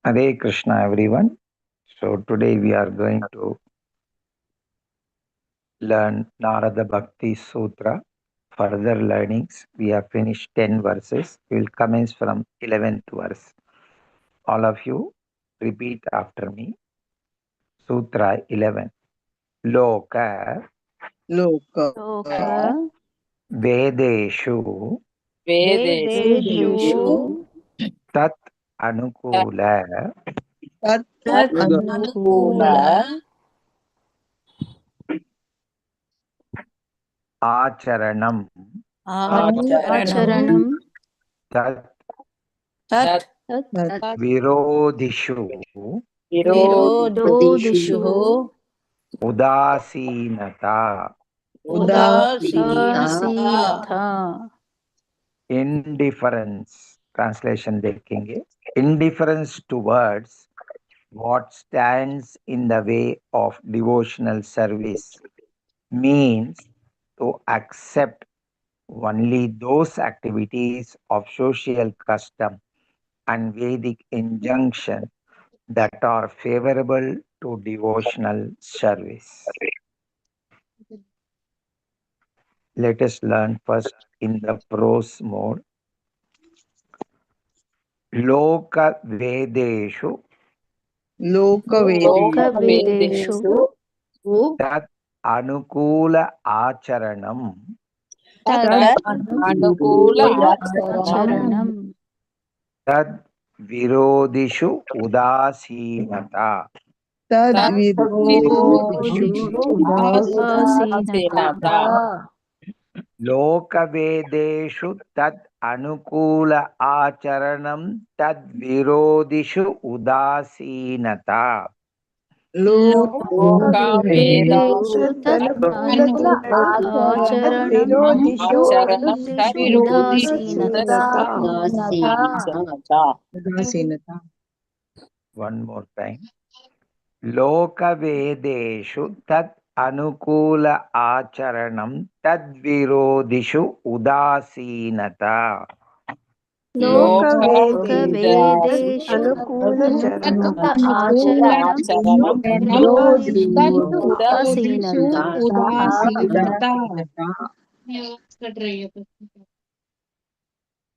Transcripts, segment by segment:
Hare Krishna, everyone. So today we are going to learn Narada Bhakti Sutra. Further learnings, we have finished 10 verses. We will commence from 11th verse. All of you repeat after me. Sutra 11. Loka Loka Loka Vedeshu Vedeshu Tat Anukula Tat Tat Anukula Acharanam Acharanam Tat Tat Tat Virodhishu Virodishu Udasinata Udasinatha indifference translation देखेंगे indifference towards what stands in the way of devotional service means to accept only those activities of social custom and Vedic injunction that are favorable to devotional service. Let us learn first in the prose mode. Loka Vedeshu Lokavedeshu Tat Anukula Acharanam Tat Anukula Acharanam Tad Virodishu Udasinata. Tad Tat Virodishu Udasinatha Lokavedeshu Tad Anukula Acharanam Tad Virodishu Udasinata. Lokavedeshu Tat Anukula Acharanam Udasinatha Udasinata. One more time. Lokavedeshu Tat Anukula Acharanam Tad Virodishu Udasinata. Lokavedeshu Tat Acharanam Udasinatha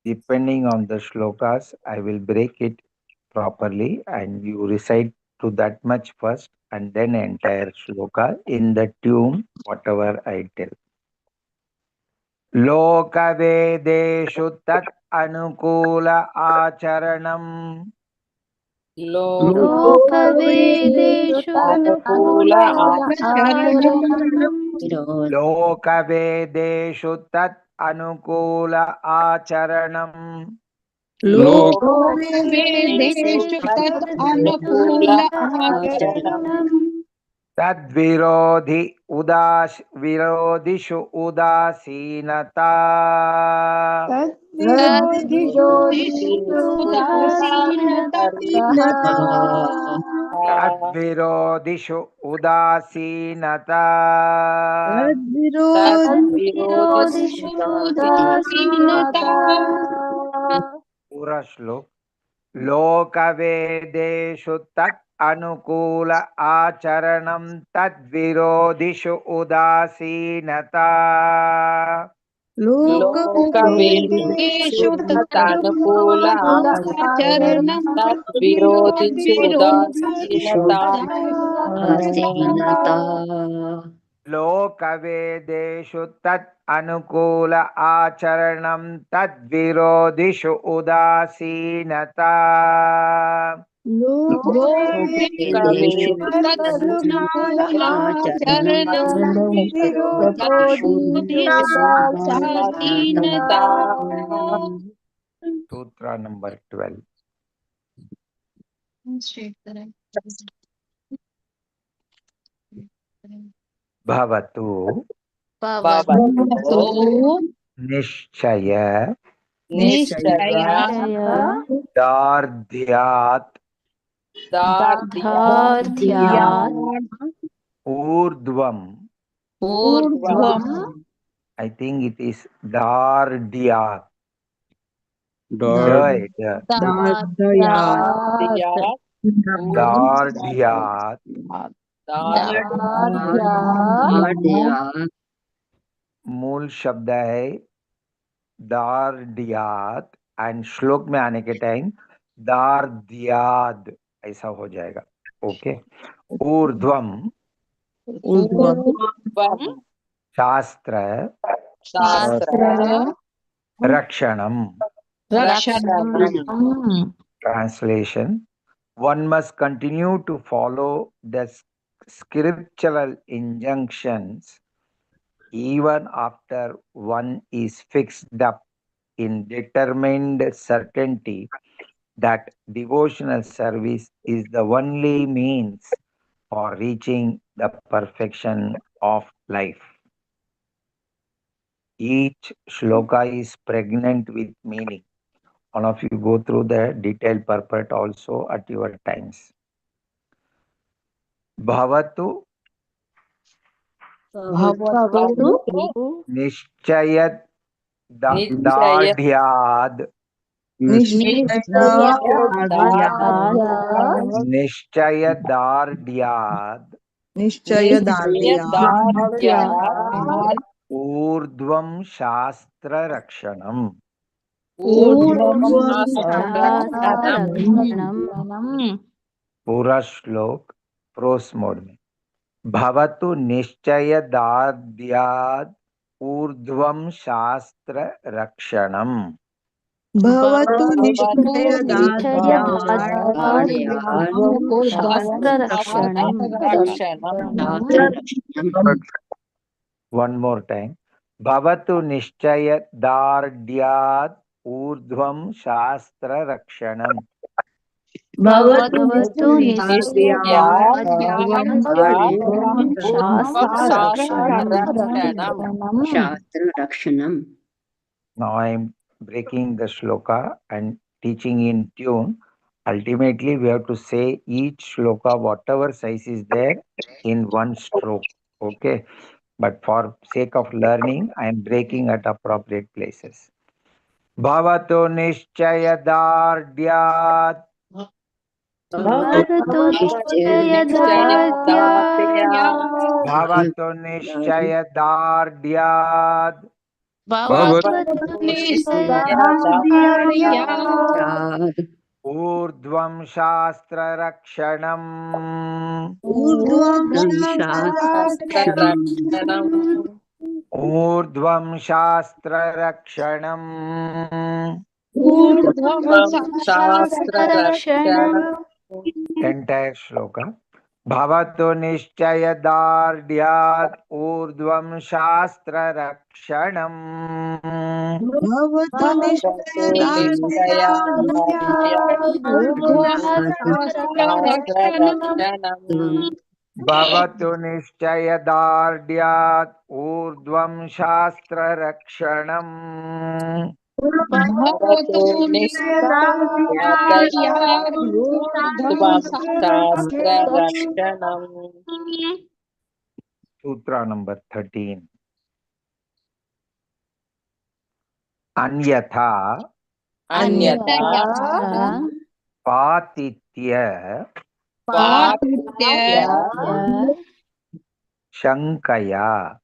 Depending on the shlokas, I will break it properly and you recite to that much first and then entire shloka in the tune, whatever I tell. Lokavedeshu tat anukula acharanam Lokavedeshu Anukula Acharanam Lokavedeshu tat anukula acharanam Lokavedeshu tat anukula Acharanam तद्विरोधि विरोधिषु उदासीनता Tadvirodhishu Udasinatha तद्विरोधिषु उदासीनता Tadvirodhishu Udasinatha पूरा श्लोक लोकवेदेषु तत् अनुकूल आचरणं तद्विरोधिषु उदासीनता Lokavedeshu tat anukula acharanam Tadvirodhishu Udasinatha लोकवेदेषु तत् अनुकूल आचरणं तद्विरोधिषु उदासीनता Lokavedeshu tat anukula acharanam virodhishu udasinata. सूत्र नंबर 12 भवतु Bhavatu निश्चय Nishchaya दार्ढ्यात् Dardhyat ऊर्ध्वम् Urdhvam I think it is दार्ढ्यात् Dardyat. दार्ढ्यात् Dardyat. दार्ढ्यात् मूल शब्द है दार्ड्यात एंड श्लोक में आने के टाइम दार्द्याद ऐसा हो जाएगा. ओके. ऊर्ध्वम ऊर्ध्वं शास्त्र शास्त्र रक्षणम. रक्षणं. Translation: one must continue to follow the scriptural injunctions even after one is fixed up in determined certainty that devotional service is the only means for reaching the perfection of life. Each shloka is pregnant with meaning. All of you go through the detailed purport also at your times. Bhavatu भवतु निश्चयत निश्चयत दाढ्याद. निश्चयदार्ढ्याद निश्चयदार्ढ्यात् ऊर्ध्वं शास्त्ररक्षणम्. ऊर्ध्वं शास्त्ररक्षणम् पूरा श्लोक pros mode में. भवतु निश्चयदार्ढ्याद ऊर्ध्वं शास्त्ररक्षणम्. भवतु शास्त्ररक्षणम्. One more time. Bhavatu निश्चयदार्ढ्याद ऊर्ध्वं शास्त्ररक्षणम्. भवतु शास्त्ररक्षणम्. Now I am breaking the shloka and teaching in tune. Ultimately, we have to say each shloka, whatever size is there, in one stroke. Okay. But for sake of learning, I am breaking at appropriate places. Bhavatu nischayadaardyat. भवतु निश्चयदार्ढ्यात् Bhavatu nischayadaardyat. भवतु निश्चयदार्ढ्यात् Urdhvam shastrarakshanam. Urdhvam shastrarakshanam. Entire shloka. Bhavatu nischayadaardyat urdhvam shastrarakshanam. Bhavatu nischayadaardyat urdhvam shastrarakshanam. Sutra number 13. Anyatha patitya shankaya.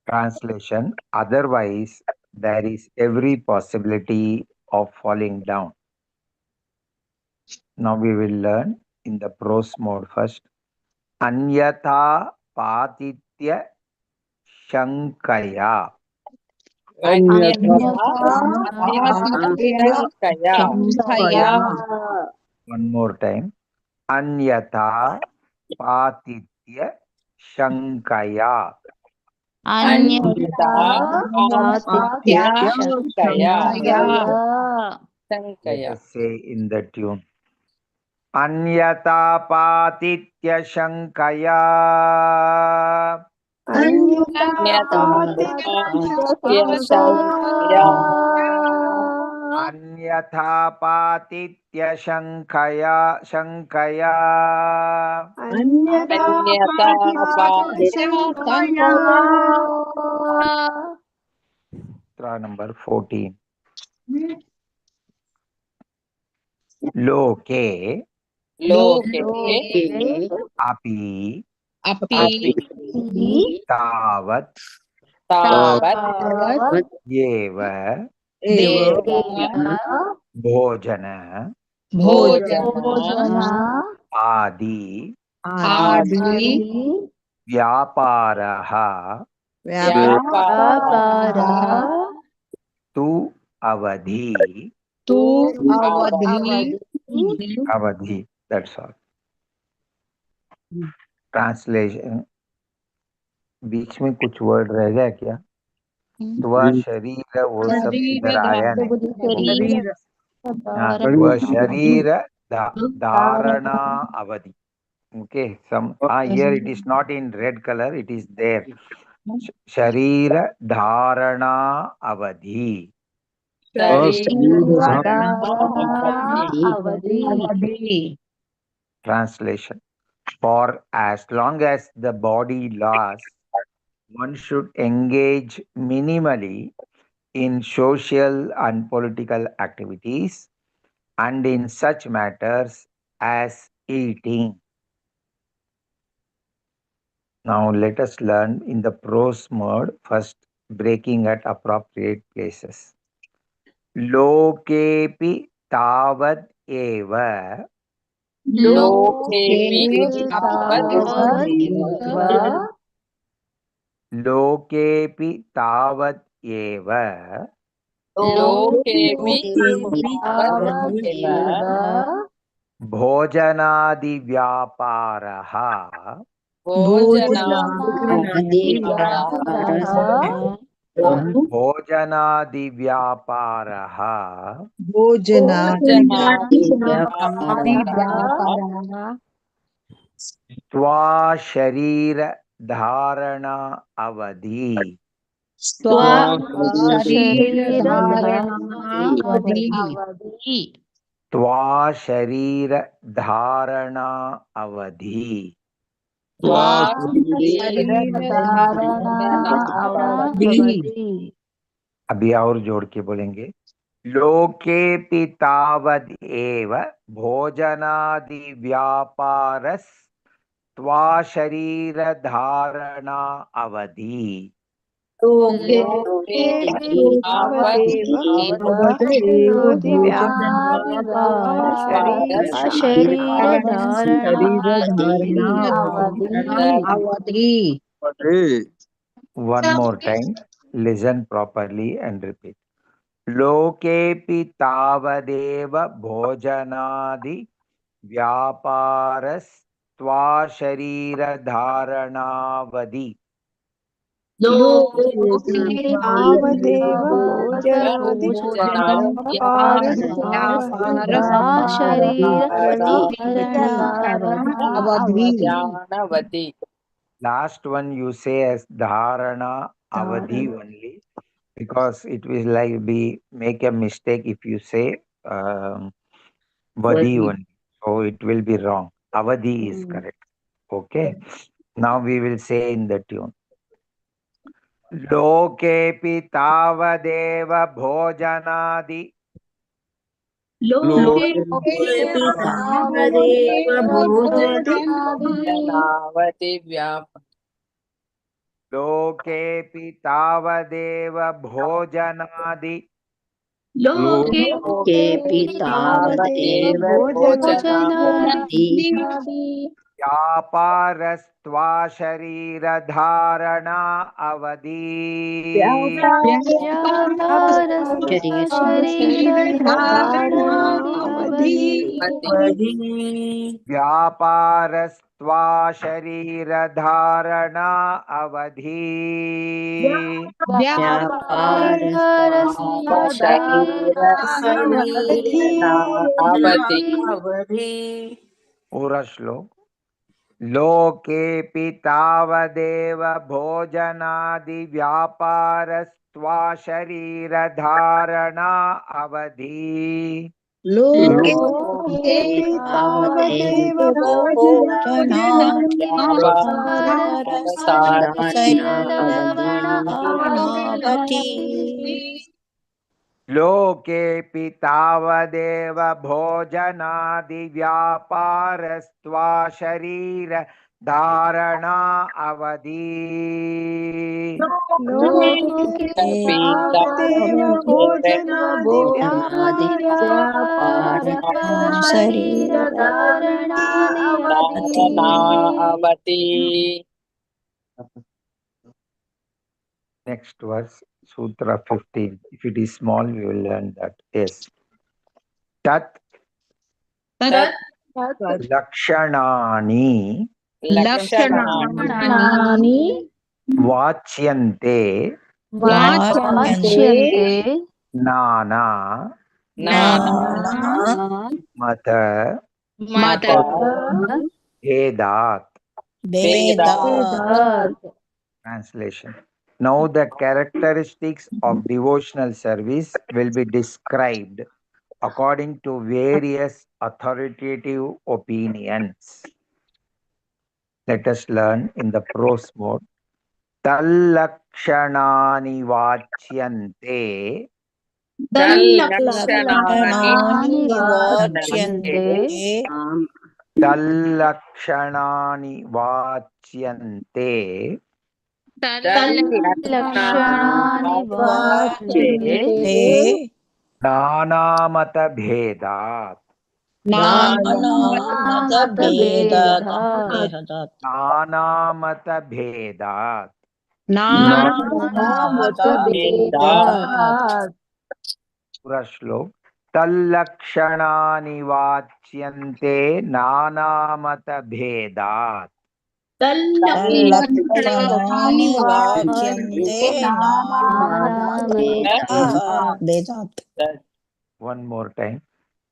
Translation: otherwise there is every possibility of falling down. Now we will learn in the prose mode first. Anyatha patitya shankaya. One more time. Anyatha patitya shankaya. Let us say in the tune. Anyata patitya shankaya. Anyatha patitya shankaya shankaya. Sutra number 14. Loke Loke api api tavat tavat eva eva bhojana bhojana adi adi vyaparaha vyapara tu avadhi. tu avadhi Avadhi. That's all. Translation. बीच में कुछ word रह गया क्या? त्वा शरीर वो सब इधर आया नहीं. हाँ, त्वा शरीर धारणा अवधि. Okay, here it is not in red color, it is there. Sharira dharana avadhi. avadhi Translation. For as long as the body lasts, one should engage minimally in social and political activities and in such matters as eating. Now let us learn in the prose mode, first breaking at appropriate places. Lokepi tavad eva. lokepi tavat eva Lokepi tavad eva. lokepi tavat eva Bhojanadi vyaparaha. bhojanadi Bhojanadi vyaparaha. Tva sharira dharana avadhi. Tva sharira dharana avadhi. अभी और जोड़ के बोलेंगे. लोके पितावद एव भोजनादि व्यापारस त्वा शरीर धारणा अवधि. One more time, listen properly and repeat. Lokepi tavadeva bhojanadi vyaparas tva sharira dharanavadi. Last one you say as dharana avadhi only, because it will like make a mistake if you say vadi only. So it will be wrong. Avadhi is correct. Okay. Now we will say in the tune. Lokepi tavadeva bhojanadi. Lokepi tavadeva bhojanadi. व्यापारस्त्वा शरीर धारणा अवधि. व्यापारस्त्वा शरीर धारणा अवधि. पूरा श्लोक. लोकेपि तावदेव भोजनादि व्यापारस्त्वा शरीर धारणा अवधि. भवति लोकेऽपि तावदेव भोजनादिव्यापारस्त्वा शरीर धारणा अवधि लोके तावदेव भोजनादिव्यापार शरीरधारणानि avati. Next verse, Sutra 15. If it is small, we will learn that. Yes. Tat Tat lakshanani लक्षणानि vachyante वाच्यन्ते nana Nana mata mata bhedat. भेदात् Translation. Now the characteristics of devotional service will be described according to various authoritative opinions. Let us learn in the prose mode. Tallakshanani vachyante लक्षणानि वाच्यन्ते Tallakshanani vachyante लक्षणानि वाच्यन्ते nanamata bhedat. नानामतभेदात् Nanamata bhedat. नानामतभेदात् Pura shlok. Tallakshanaani vachyante nanamata bhedat. लक्षणानि वाच्यन्ते नानामतभेदात् One more time.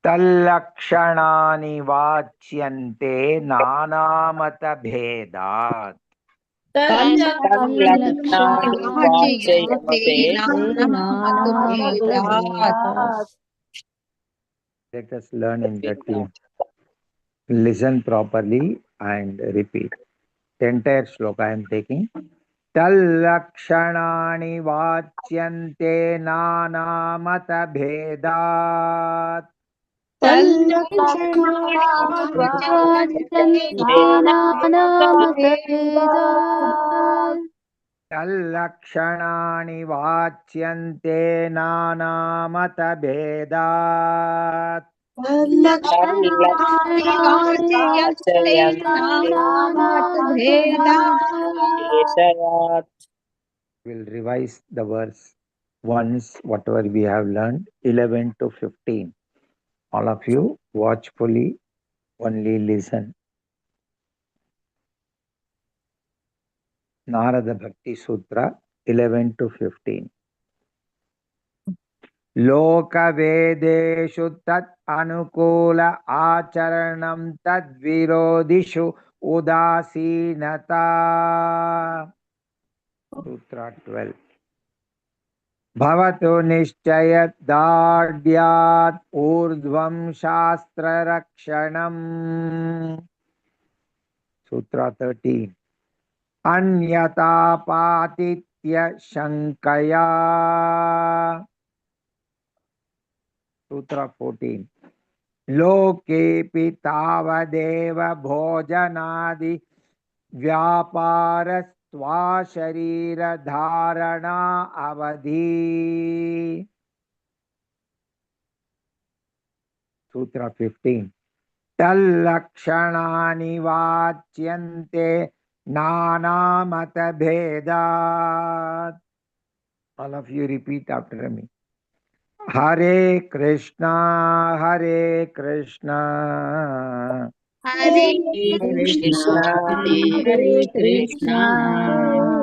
Tallakshanani vachyante nanamata bhedat. Let us learn in the team. Listen properly and repeat. The entire shloka I am taking. Tallakshanani vachyante nanamata bhedat. Tallakshanani vachyante nanamata bhedat. We'll revise the verse once, whatever we have learned, 11 to 15. All of you watchfully only listen. Narada Bhakti Sutra 11 to 15. लोकवेदेषु तत् अनुकूल आचरणं तद्विरोधिषु उदासीनता. Sutra 12. भवतु निश्चयदार्ढ्यात् ऊर्ध्वं शास्त्ररक्षणम्. Sutra 13. अन्यथा पातित्य शङ्कया. Sutra 14. लोकेऽपि तावदेव भोजनादि व्यापारस्त्वा शरीर धारणा अवधि. Sutra 15. तल्लक्षणानि वाच्यन्ते नानामत भेदात्. All of you repeat after me. Hare Krishna, Hare Krishna, Hare Krishna Krishna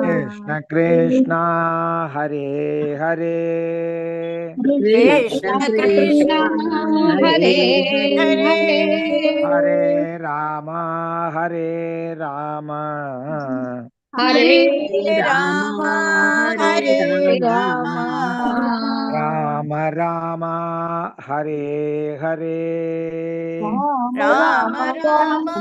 Krishna Krishna, Hare Hare, Krishna Krishna Hare Hare Hare Rama, Hare Rama, Hare Rama Hare Rama Rama Rama, Hare Hare. Rama Rama